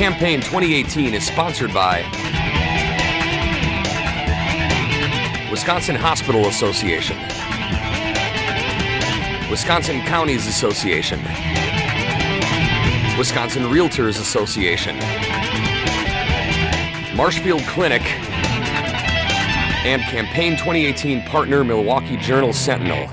Campaign 2018 is sponsored by Wisconsin Hospital Association, Wisconsin Counties Association, Wisconsin Realtors Association, Marshfield Clinic, and Campaign 2018 partner Milwaukee Journal-Sentinel.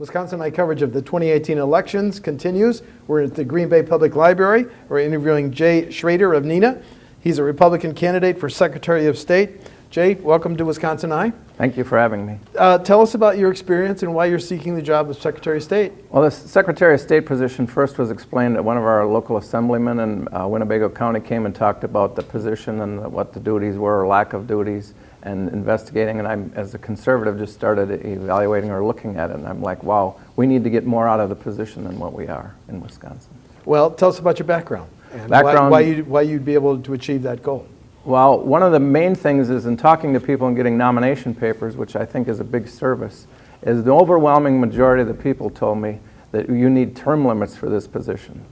WisconsinEye coverage of the 2018 elections continues. We're at the Green Bay Public Library. We're interviewing Jay Schroeder of NENA. He's a Republican candidate for Secretary of State. Jay, welcome to WisconsinEye. Thank you for having me. Tell us about your experience and why you're seeking the job of Secretary of State. Well, the Secretary of State position first was explained at one of our local assemblymen in Winnebago County came and talked about the position and what the duties were or lack of duties and investigating, and I, as a conservative, just started evaluating or looking at it, and I'm like, wow, we need to get more out of the position than what we are in Wisconsin. Well, tell us about your background and why you'd be able to achieve that goal. Well, one of the main things is in talking to people and getting nomination papers, which I think is a big service, is the overwhelming majority of the people told me that you need term limits for this position.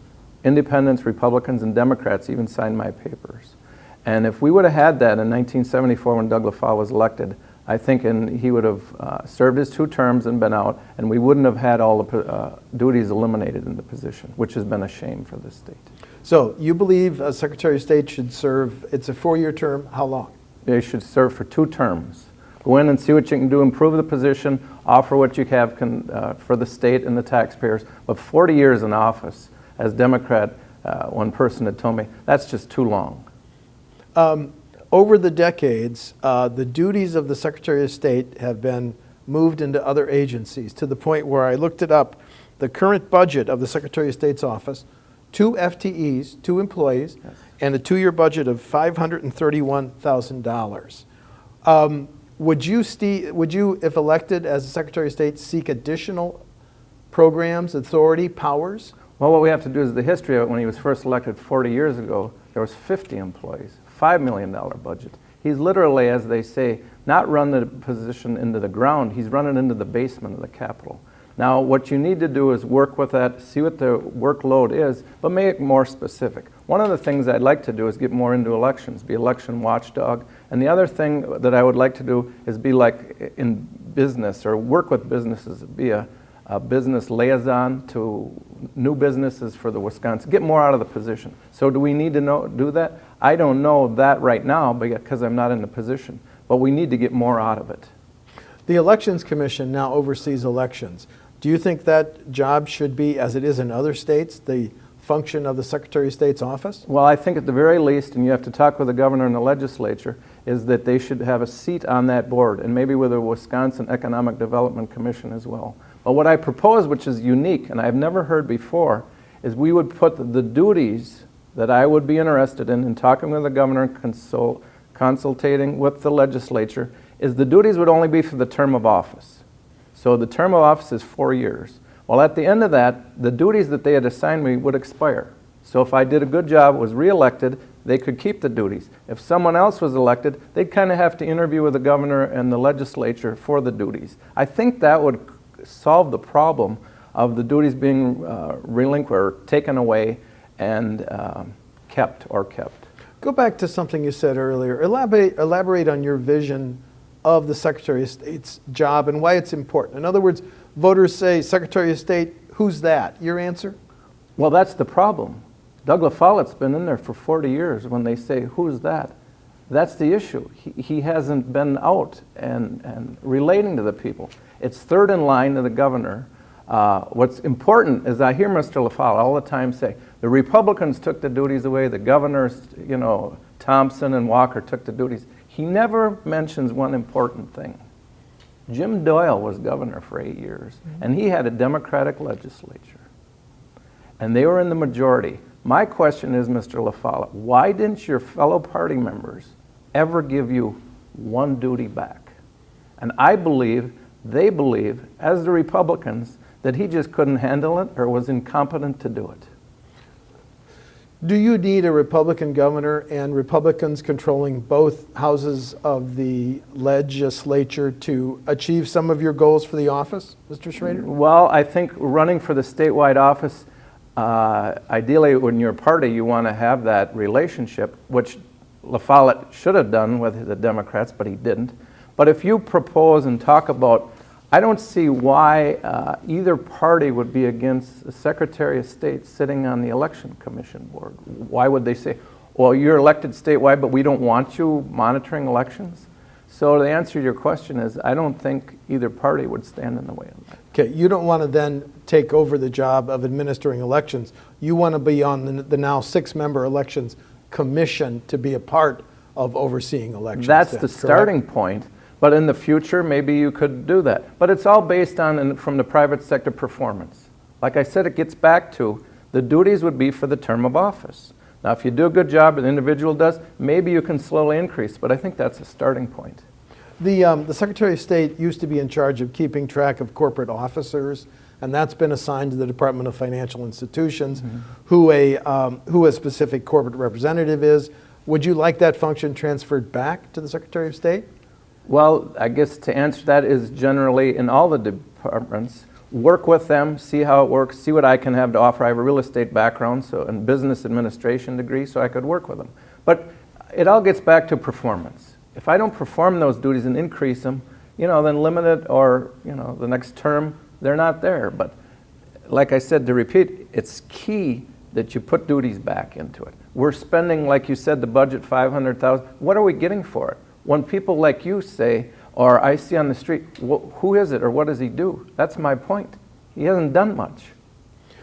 Independents, Republicans, and Democrats even signed my papers. And if we would have had that in 1974 when Doug LaFalle was elected, I think he would have served his 2 terms and been out, and we wouldn't have had all the duties eliminated in the position, which has been a shame for this state. So you believe a Secretary of State should serve, it's a 4-year term, how long? They should serve for 2 terms. Go in and see what you can do, improve the position, offer what you have for the state and the taxpayers. But 40 years in office, as Democrat, one person had told me, that's just too long. Over the decades, the duties of the Secretary of State have been moved into other agencies to the point where I looked it up. The current budget of the Secretary of State's office, 2 FTEs, 2 employees, yes, and a 2-year budget of $531,000. Would you, if elected as the Secretary of State, seek additional programs, authority, powers? Well, what we have to do is the history of it. When he was first elected 40 years ago, there was 50 employees, $5 million budget. He's literally, as they say, not run the position into the ground, he's run it into the basement of the Capitol. Now, what you need to do is work with that, see what the workload is, but make it more specific. One of the things I'd like to do is get more into elections, be election watchdog. And the other thing that I would like to do is be like in business or work with businesses, be a business liaison to new businesses for the Wisconsin, get more out of the position. So do we need to do that? I don't know that right now because I'm not in the position, but we need to get more out of it. The Elections Commission now oversees elections. Do you think that job should be, as it is in other states, the function of the Secretary of State's office? Well, I think at the very least, and you have to talk with the governor and the legislature, is that they should have a seat on that board, and maybe with a Wisconsin Economic Development Commission as well. But what I propose, which is unique, and I've never heard before, is we would put the duties that I would be interested in talking with the governor and consultating with the legislature, is the duties would only be for the term of office. So the term of office is 4 years. Well, at the end of that, the duties that they had assigned me would expire. So if I did a good job, was reelected, they could keep the duties. If someone else was elected, they'd kind of have to interview with the governor and the legislature for the duties. I think that would solve the problem of the duties being relinquished or taken away and kept. Go back to something you said earlier. Elaborate on your vision of the Secretary of State's job and why it's important. In other words, voters say, Secretary of State, who's that? Your answer? Well, that's the problem. Doug LaFollette's been in there for 40 years. When they say, who's that? That's the issue. He hasn't been out and relating to the people. It's third in line to the governor. What's important is I hear Mr. LaFollette all the time say, the Republicans took the duties away, the governors, Thompson and Walker took the duties. He never mentions one important thing. Jim Doyle was governor for 8 years, and he had a Democratic legislature. And they were in the majority. My question is, Mr. LaFollette, why didn't your fellow party members ever give you one duty back? And I believe, they believe, as the Republicans, that he just couldn't handle it or was incompetent to do it. Do you need a Republican governor and Republicans controlling both houses of the legislature to achieve some of your goals for the office, Mr. Schroeder? Well, I think running for the statewide office, ideally when you're a party, you want to have that relationship, which La Follette should have done with the Democrats, but he didn't. But if you propose and talk about, I don't see why either party would be against the Secretary of State sitting on the Election Commission board. Why would they say, well, you're elected statewide, but we don't want you monitoring elections? So the answer to your question is, I don't think either party would stand in the way of that. Okay, you don't want to then take over the job of administering elections. You want to be on the now 6-member elections commission to be a part of overseeing elections. That's then, the correct? starting point. But in the future, maybe you could do that. But it's all based on, from the private sector performance. Like I said, it gets back to the duties would be for the term of office. Now, if you do a good job, an individual does, maybe you can slowly increase. But I think that's a starting point. The Secretary of State used to be in charge of keeping track of corporate officers, and that's been assigned to the Department of Financial Institutions, who a specific corporate representative is. Would you like that function transferred back to the Secretary of State? Well, I guess to answer that is generally in all the departments, work with them, see how it works, see what I can have to offer. I have a real estate background and business administration degree, so I could work with them. But it all gets back to performance. If I don't perform those duties and increase them, then limit it, or the next term, they're not there. But like I said, to repeat, it's key that you put duties back into it. We're spending, like you said, the budget $500,000. What are we getting for it? When people like you say, or I see on the street, who is it or what does he do? That's my point. He hasn't done much.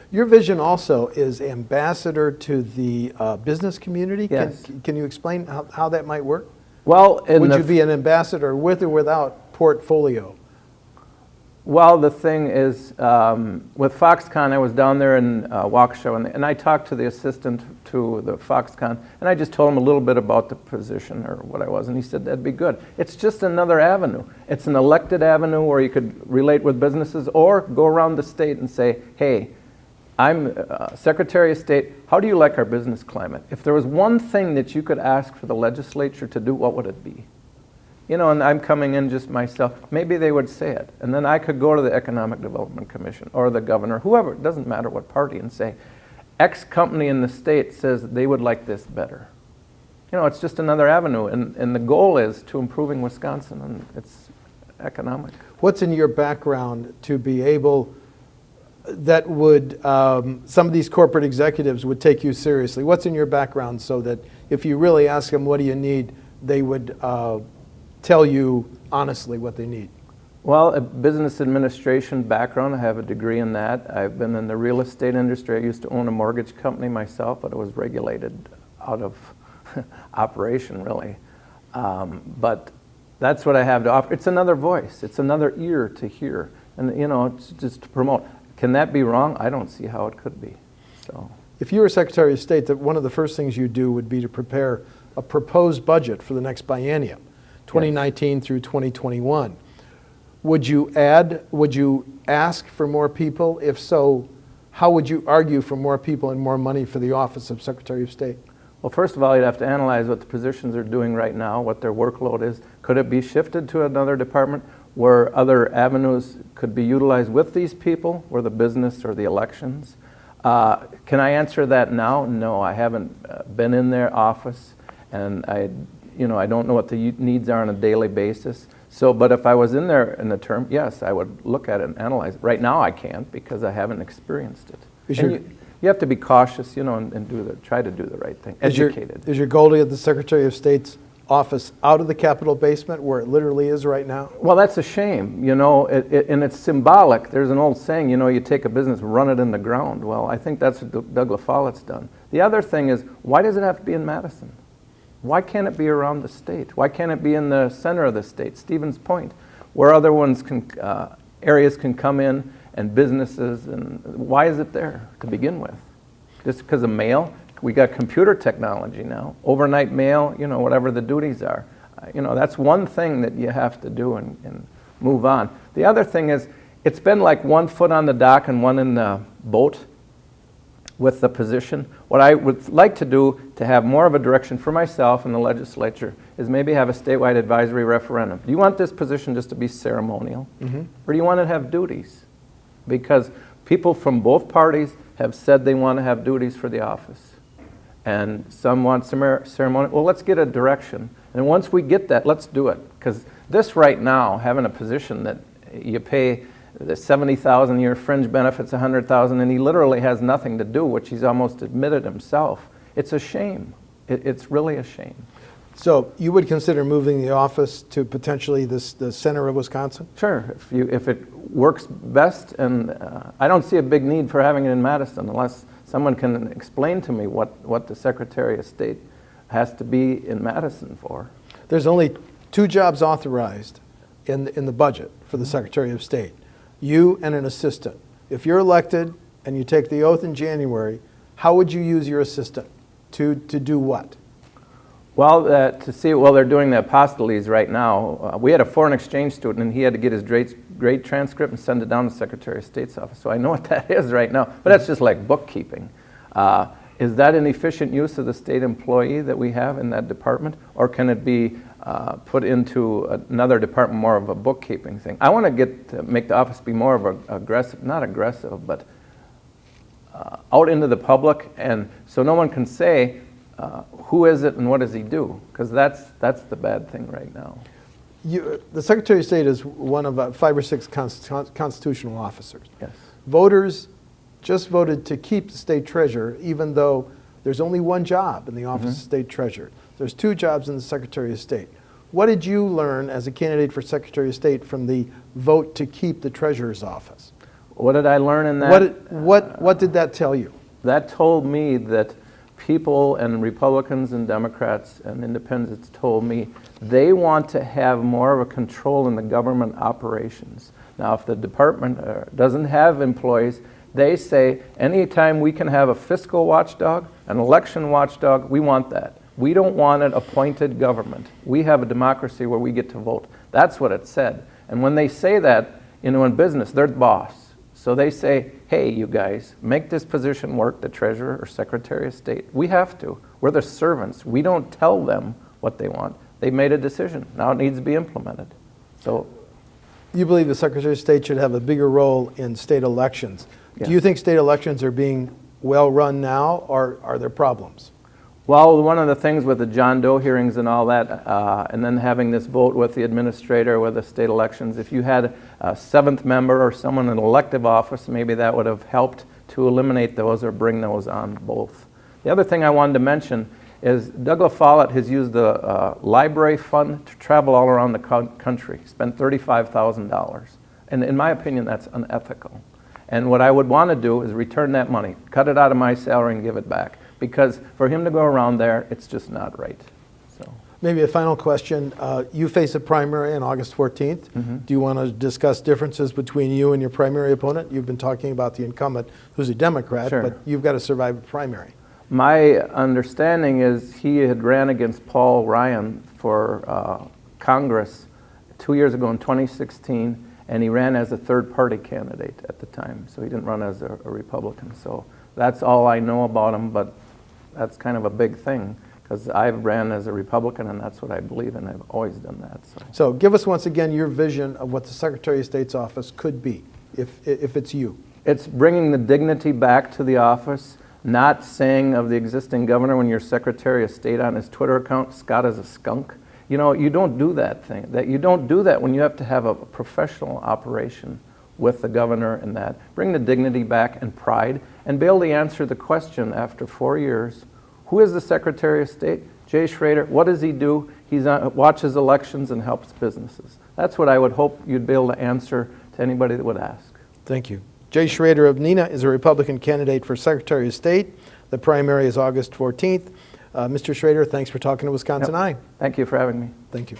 Your vision also is ambassador to the business community. Yes. Can you explain how that might work? Well, would you be an ambassador with or without portfolio? Well, the thing is, with Foxconn, I was down there in Waukesha, and I talked to the assistant to the Foxconn, and I just told him a little bit about the position or what I was, and he said, that'd be good. It's just another avenue. It's an elected avenue where you could relate with businesses or go around the state and say, hey, I'm Secretary of State, how do you like our business climate? If there was one thing that you could ask for the legislature to do, what would it be? And I'm coming in just myself, maybe they would say it. And then I could go to the Economic Development Commission or the governor, whoever, it doesn't matter what party, and say, X company in the state says they would like this better. It's just another avenue. And the goal is to improving Wisconsin, and it's economic. What's in your background to be able, that would, some of these corporate executives would take you seriously? What's in your background so that if you really ask them, what do you need, they would tell you honestly what they need? Well, a business administration background. I have a degree in that. I've been in the real estate industry. I used to own a mortgage company myself, but it was regulated out of operation, really. But that's what I have to offer. It's another voice. It's another ear to hear. And, it's just to promote. Can that be wrong? I don't see how it could be. So, if you were Secretary of State, that one of the first things you do would be to prepare a proposed budget for the next biennium, 2019 through 2021. Would you ask for more people? If so, how would you argue for more people and more money for the office of Secretary of State? Well, first of all, you'd have to analyze what the positions are doing right now, what their workload is. Could it be shifted to another department where other avenues could be utilized with these people, or the business or the elections? Can I answer that now? No, I haven't been in their office, and I don't know what the needs are on a daily basis. So, but if I was in there in the term, yes, I would look at it and analyze it. Right now I can't because I haven't experienced it. You have to be cautious, and try to do the right thing. Educated. Is your goal to get the Secretary of State's office out of the Capitol basement where it literally is right now? Well, that's a shame, and it's symbolic. There's an old saying, you take a business, run it in the ground. Well, I think that's what Doug La Follette's done. The other thing is, why does it have to be in Madison? Why can't it be around the state? Why can't it be in the center of the state, Stevens Point, where other areas can come in, and businesses, and why is it there to begin with? Just because of mail? We got computer technology now, overnight mail, whatever the duties are. That's one thing that you have to do and move on. The other thing is, it's been like one foot on the dock and one in the boat. with the position. What I would like to do to have more of a direction for myself and the legislature is maybe have a statewide advisory referendum. Do you want this position just to be ceremonial? Or do you want to have duties? Because people from both parties have said they want to have duties for the office. And some want ceremony. Well, let's get a direction. And once we get that, let's do it. Because this right now, having a position that you pay the $70,000 a year fringe benefits, $100,000, and he literally has nothing to do, which he's almost admitted himself. It's a shame. It's really a shame. So you would consider moving the office to potentially the center of Wisconsin? Sure, if it works best, and I don't see a big need for having it in Madison unless someone can explain to me what the Secretary of State has to be in Madison for. There's only 2 jobs authorized in the budget for the Secretary of State. You and an assistant. If you're elected and you take the oath in January, how would you use your assistant? To do what? Well, they're doing the apostoles right now. We had a foreign exchange student, and he had to get his grade transcript and send it down to the Secretary of State's office. So I know what that is right now. But that's just like bookkeeping. Is that an efficient use of the state employee that we have in that department? Or can it be put into another department, more of a bookkeeping thing? I want to make the office be more of a aggressive, not aggressive, but out into the public, and so no one can say, who is it and what does he do? Because that's the bad thing right now. The Secretary of State is one of 5 or 6 constitutional officers. Yes. Voters just voted to keep the state treasurer, even though there's only 1 job in the office of state treasurer. There's 2 jobs in the Secretary of State. What did you learn as a candidate for Secretary of State from the vote to keep the treasurer's office? What did I learn in that? What did that tell you? That told me that people, and Republicans and Democrats and independents told me they want to have more of a control in the government operations. Now, if the department doesn't have employees, they say anytime we can have a fiscal watchdog, an election watchdog, we want that. We don't want an appointed government. We have a democracy where we get to vote. That's what it said. And when they say that, in business, they're the boss. So they say, hey, you guys, make this position work, the treasurer or secretary of state. We have to. We're the servants. We don't tell them what they want. They made a decision. Now it needs to be implemented. So, you believe the Secretary of State should have a bigger role in state elections. Yes. Do you think state elections are being well run now, or are there problems? Well, one of the things with the John Doe hearings and all that, and then having this vote with the administrator with the state elections, if you had a 7th member or someone in elective office, maybe that would have helped to eliminate those or bring those on both. The other thing I wanted to mention is Douglas Follett has used the library fund to travel all around the country, spent $35,000. And in my opinion, that's unethical. And what I would want to do is return that money, cut it out of my salary and give it back. Because for him to go around there, it's just not right. So maybe a final question. You face a primary on August 14th. Do you want to discuss differences between you and your primary opponent? You've been talking about the incumbent, who's a Democrat, Sure. but you've got to survive a primary. My understanding is he had ran against Paul Ryan for Congress 2 years ago in 2016, and he ran as a third-party candidate at the time. So he didn't run as a Republican. So that's all I know about him, but that's kind of a big thing, because I've ran as a Republican, and that's what I believe in. I've always done that. So give us once again your vision of what the Secretary of State's office could be, if it's you. It's bringing the dignity back to the office, not saying of the existing governor when you're Secretary of State on his Twitter account, Scott is a skunk. You know, you don't do that thing. You don't do that when you have to have a professional operation with the governor and that. Bring the dignity back and pride, and be able to answer the question after 4 years, who is the Secretary of State? Jay Schroeder. What does he do? He watches elections and helps businesses. That's what I would hope you'd be able to answer to anybody that would ask. Thank you. Jay Schroeder of Neenah is a Republican candidate for Secretary of State. The primary is August 14th. Mr. Schroeder, thanks for talking to WisconsinEye. Thank you for having me. Thank you.